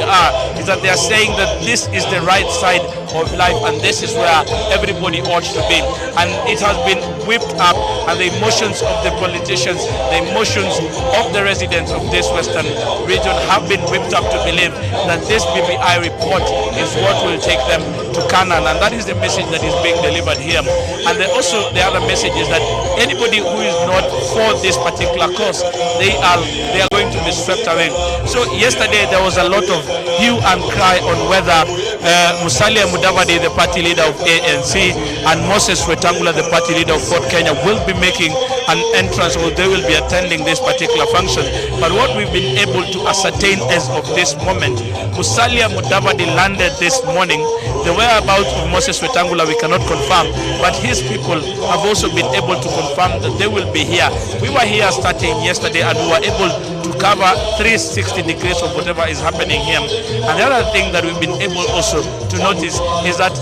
are is that they are saying that this is the right side of life and this is where everybody ought to be. And it has been whipped up, and the emotions of the politicians, the emotions of the residents of this western region have been whipped up to believe that this BBI report is what will take them to Canaan, and that is the message that is being delivered here. And then also the other message is that anybody who is not for this particular cause, they are going to be swept away. So yesterday there was a lot of hue and cry on whether Musalia Mudavadi, the party leader of ANC, and Moses Wetangula, the party leader of Ford Kenya, will be making an entrance, or they will be attending this particular function. But what we've been able to ascertain as of this moment, Musalia Mudavadi landed this morning. The whereabouts of Moses Wetangula we cannot confirm, but his people have also been able to confirm that they will be here. We were here starting yesterday and we were able to cover 360 degrees of whatever is happening here. And the other thing that we've been able also to notice is that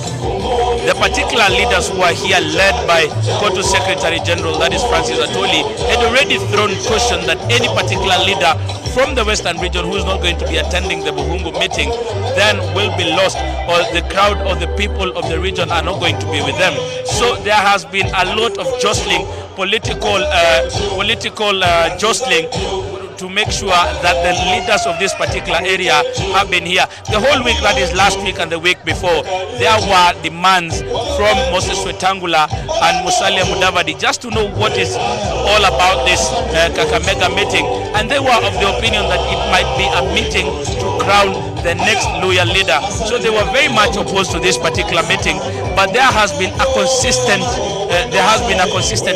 the particular leaders who are here, led by COTU Secretary General, that is Francis Atoli, had already thrown caution that any particular leader from the western region who is not going to be attending the Buhungu meeting then will be lost, or the crowd or the people of the region are not going to be with them. So there has been a lot of jostling, political jostling, to make sure that the leaders of this particular area have been here. The whole week, that is last week and the week before, there were demands from Moses Wetangula and Musalia Mudavadi just to know what is all about this Kakamega meeting. And they were of the opinion that it might be a meeting to crown the next loyal leader. So they were very much opposed to this particular meeting. But there has been a consistent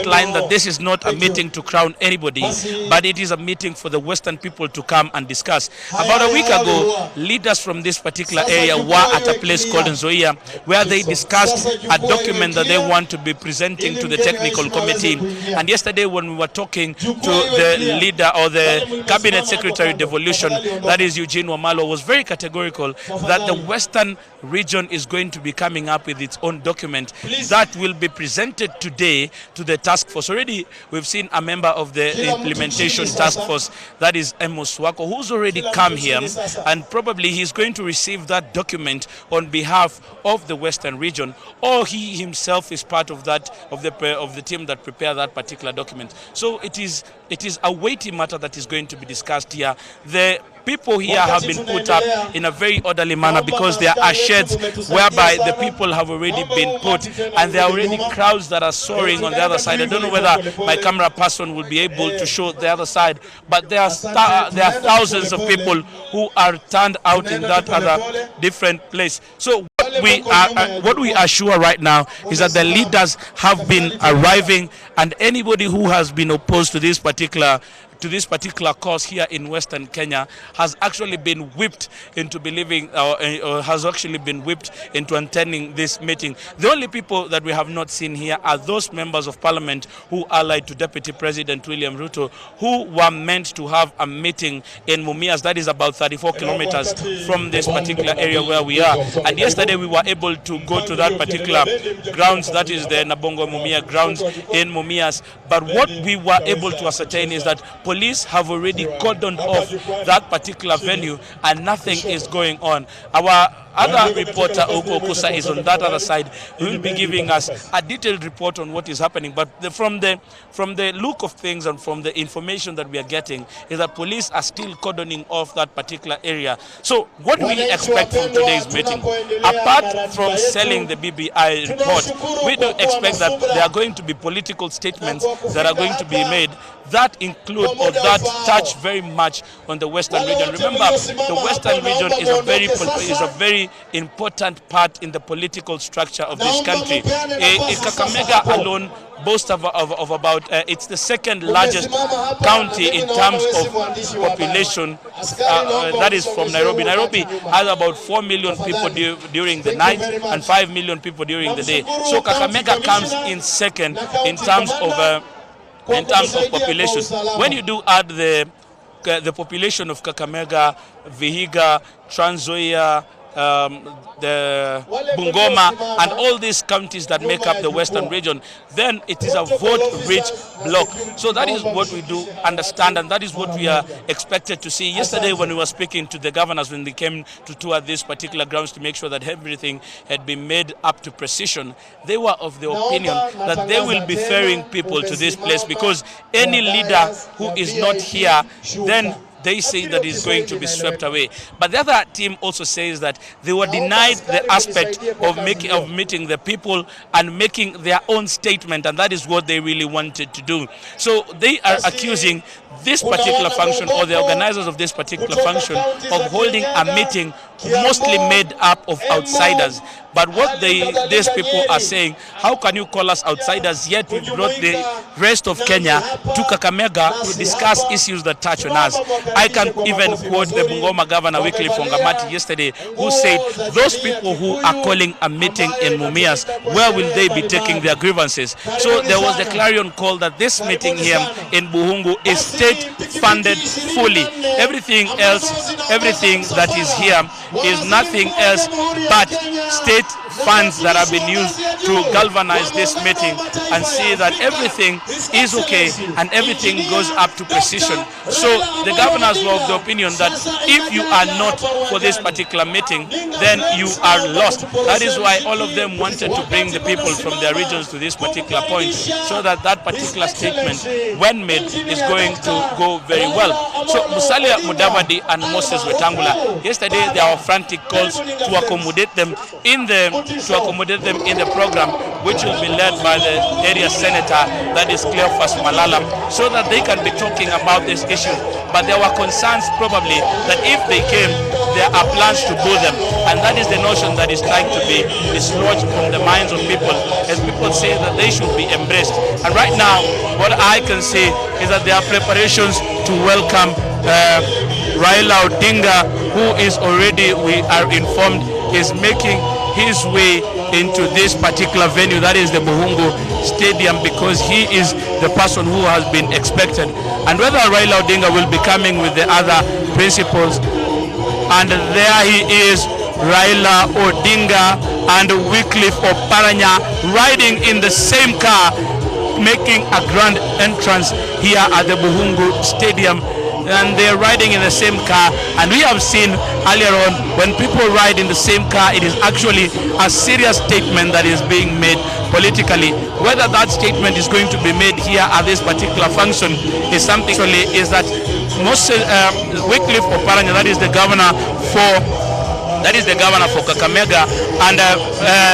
line that this is not a meeting to crown anybody, but it is a meeting for the Western people to come and discuss. About a week ago, leaders from this particular area were at a place called Nzoia, where they discussed a document that they want to be presenting to the technical committee. And yesterday, when we were talking to the leader or the cabinet secretary devolution, that is Eugene Wamalo, was very categorical that the Western region is going to be coming up with its own document that will be presented today to the task force. Already we've seen a member of the implementation task force, that is Amos Wako, who's already come here, and probably he's going to receive that document on behalf of the Western region, or he himself is part of that, of the team that prepare that particular document. So it is a weighty matter that is going to be discussed here. The people here have been put up in a very orderly manner because there are sheds whereby the people have already been put, and there are already crowds that are soaring on the other side. I don't know whether my camera person will be able to show the other side, but there are thousands of people who are turned out in that other different place. So what we are sure right now is that the leaders have been arriving, and anybody who has been opposed to this particular cause here in Western Kenya has actually been whipped into believing, or has actually been whipped into attending this meeting. The only people that we have not seen here are those members of parliament who allied to Deputy President William Ruto, who were meant to have a meeting in Mumias, that is about 34 kilometers from this particular area where we are. And yesterday we were able to go to that particular grounds, that is the Nabongo Mumia grounds in Mumias. But what we were able to ascertain is that police have already cordoned off that particular venue and nothing is going on. Our other reporter, Oko Okusa, is on that other side. He will be giving us a detailed report on what is happening. But from the look of things and from the information that we are getting is that police are still cordoning off that particular area. So what do we expect from today's meeting? Apart from selling the BBI report, we do expect that there are going to be political statements that are going to be made that include or that touch very much on the Western region. Remember, the Western region is a very important part in the political structure of this country. Kakamega alone boasts of about, it's the second largest county in terms of population, that is from Nairobi. Nairobi has about 4 million people during the night and 5 million people during the day. So Kakamega comes in second in terms of population. When you do add the population of Kakamega, Vihiga, Trans Nzoia, the Bungoma, and all these counties that make up the Western region, then it is a vote-rich bloc. So that is what we do understand, and that is what we are expected to see. Yesterday, when we were speaking to the governors, when they came to tour these particular grounds to make sure that everything had been made up to precision, they were of the opinion that they will be ferrying people to this place, because any leader who is not here, then they say that is going to be swept away. But the other team also says that they were denied the aspect of meeting the people and making their own statement, and that is what they really wanted to do. So they are accusing this particular function, or the organizers of this particular function, of holding a meeting mostly made up of outsiders. But what these people are saying, how can you call us outsiders, yet we brought the rest of Kenya to Kakamega to discuss issues that touch on us? I can even quote the Bungoma governor, Wycliffe Wangamati, yesterday, who said those people who are calling a meeting in Mumias, where will they be taking their grievances? So there was the clarion call that this meeting here in Buhungu is state-funded fully. Everything else, everything that is here is nothing else but state funds that have been used to galvanize this meeting and see that everything is okay and everything goes up to precision. So the governors were of the opinion that if you are not for this particular meeting, then you are lost. That is why all of them wanted to bring the people from their regions to this particular point, so that that particular statement, when made, is going to go very well. So Musalia Mudavadi and Moses Wetangula, yesterday there were frantic calls to accommodate them in the program, which will be led by the area senator, that is Cleophas Malala, so that they can be talking about these issues. But there were concerns probably that if they came, there are plans to boo them, and that is the notion that is trying to be dislodged from the minds of people, as people say that they should be embraced. And right now, what I can say is that there are preparations to welcome Raila Odinga, who is already, we are informed, is making his way into this particular venue, that is the Buhungu Stadium, because he is the person who has been expected. And whether Raila Odinga will be coming with the other principals, and there he is, Raila Odinga and Wycliffe Oparanya riding in the same car, making a grand entrance here at the Buhungu Stadium. And they're riding in the same car, and we have seen earlier on, when people ride in the same car, it is actually a serious statement that is being made politically. Whether that statement is going to be made here at this particular function is something, actually, is that Wycliffe Oparanya, that is the governor for Kakamega, and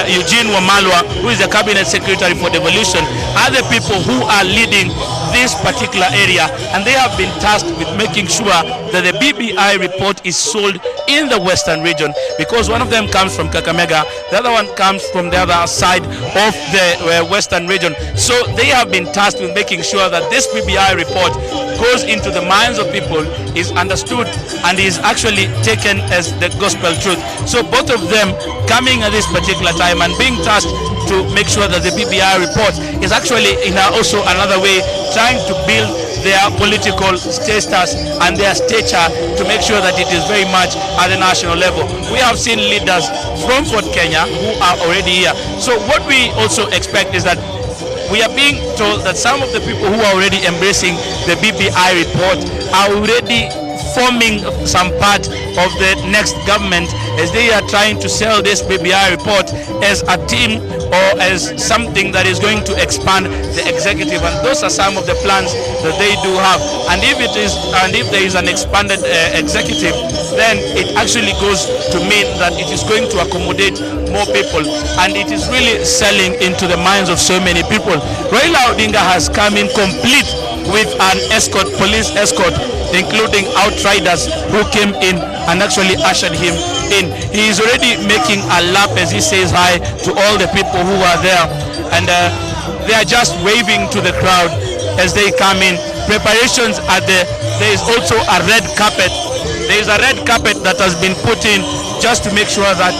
Eugene Wamalwa, who is the cabinet secretary for devolution, are the people who are leading this particular area, and they have been tasked with making sure that the BBI report is sold in the Western region, because one of them comes from Kakamega, the other one comes from the other side of the Western region. So they have been tasked with making sure that this BBI report goes into the minds of people, is understood, and is actually taken as the gospel truth. So both of them coming at this particular time and being tasked to make sure that the BBI report is actually in also another way trying to build their political status and their stature to make sure that it is very much at the national level. We have seen leaders from Fort Kenya who are already here. So what we also expect is that we are being told that some of the people who are already embracing the BBI report are already forming some part of the next government, as they are trying to sell this BBI report as a team or as something that is going to expand the executive. And those are some of the plans that they do have. And if there is an expanded executive, then it actually goes to mean that it is going to accommodate more people, and it is really selling into the minds of so many people. Raila Odinga has come in complete with an escort, police escort, including outriders who came in and actually ushered him in. He is already making a lap as he says hi to all the people who are there, and they are just waving to the crowd as they come in. Preparations are there. There is also a red carpet. There is a red carpet that has been put in just to make sure that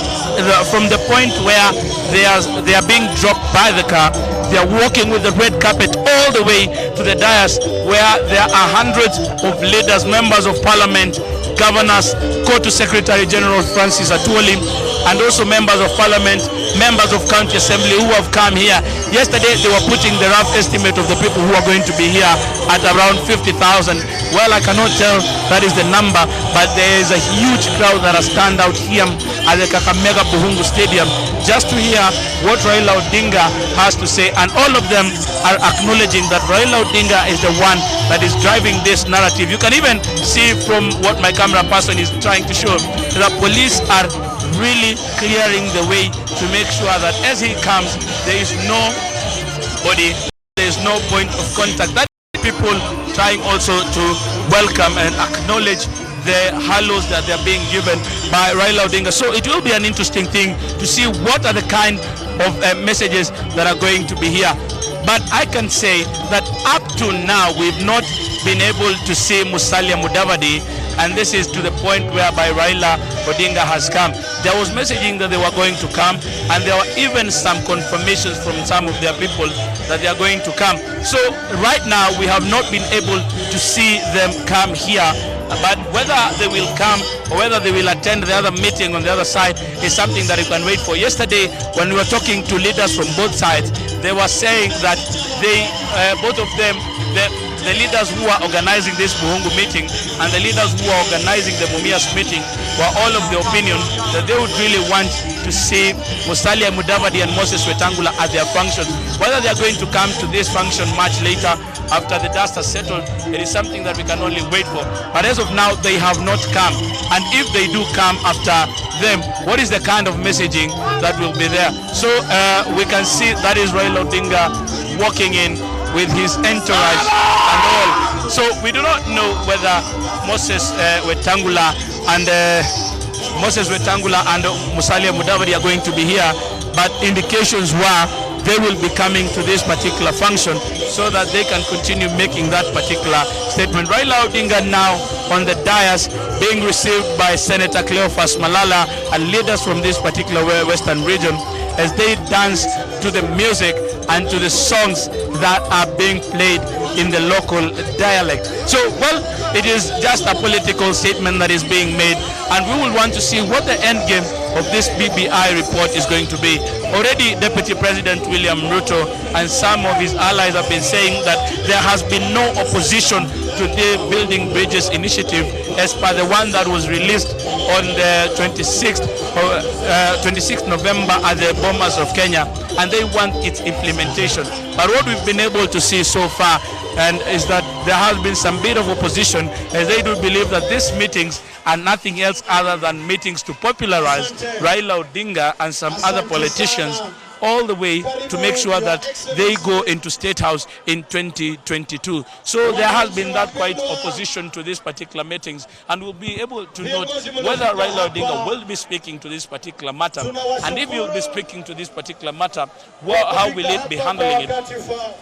from the point where they are being dropped by the car, they are walking with the red carpet all the way to the dais, where there are hundreds of leaders, members of parliament, governors, Court Secretary General Francis Atwoli, and also members of parliament, members of county assembly who have come here. Yesterday they were putting the rough estimate of the people who are going to be here at around 50,000. Well, I cannot tell that is the number, but there is a huge crowd that has turned out here at the Kakamega Buhungu Stadium just to hear what Raila Odinga has to say, and all of them are acknowledging that Raila Odinga is the one that is driving this narrative. You can even see from what my camera person is trying to show, the police are really clearing the way to make sure that as he comes, there is nobody, there is no point of contact. That people trying also to welcome and acknowledge the halos that they are being given by Raila Odinga. So it will be an interesting thing to see what are the kind of messages that are going to be here. But I can say that up to now we've not been able to see Musalia Mudavadi, and this is to the point whereby Raila Odinga has come. There was messaging that they were going to come, and there were even some confirmations from some of their people that they are going to come. So right now we have not been able to see them come here, but whether they will come or whether they will attend the other meeting on the other side is something that you can wait for. Yesterday when we were talking to leaders from both sides, they were saying that they, both of them, the leaders who are organizing this Buhungu meeting and the leaders who are organizing the Mumias meeting were all of the opinion that they would really want to see Musalia Mudavadi and Moses Wetangula at their function. Whether they are going to come to this function much later after the dust has settled, it is something that we can only wait for. But as of now, they have not come. And if they do come after them, what is the kind of messaging that will be there? So we can see that is Raila Odinga walking in with his entourage and all. So we do not know whether Moses Wetangula and Musalia Mudavadi are going to be here, but indications were they will be coming to this particular function so that they can continue making that particular statement. Raila Odinga now on the dais being received by Senator Cleophas Malala and leaders from this particular western region as they dance to the music and to the songs that are being played in the local dialect. So, well, it is just a political statement that is being made, and we will want to see what the end game of this BBI report is going to be. Already Deputy President William Ruto and some of his allies have been saying that there has been no opposition to the Building Bridges initiative as per the one that was released on the 26th November at the Bomas of Kenya, and they want its implementation. But what we've been able to see so far is that there has been some bit of opposition, as they do believe that these meetings are nothing else other than meetings to popularize Raila Odinga and some other politicians all the way to make sure that they go into State House in 2022. So there has been that quite opposition to these particular meetings, and we'll be able to note whether Raila Odinga will be speaking to this particular matter, and if he will be speaking to this particular matter, how will it be handling it?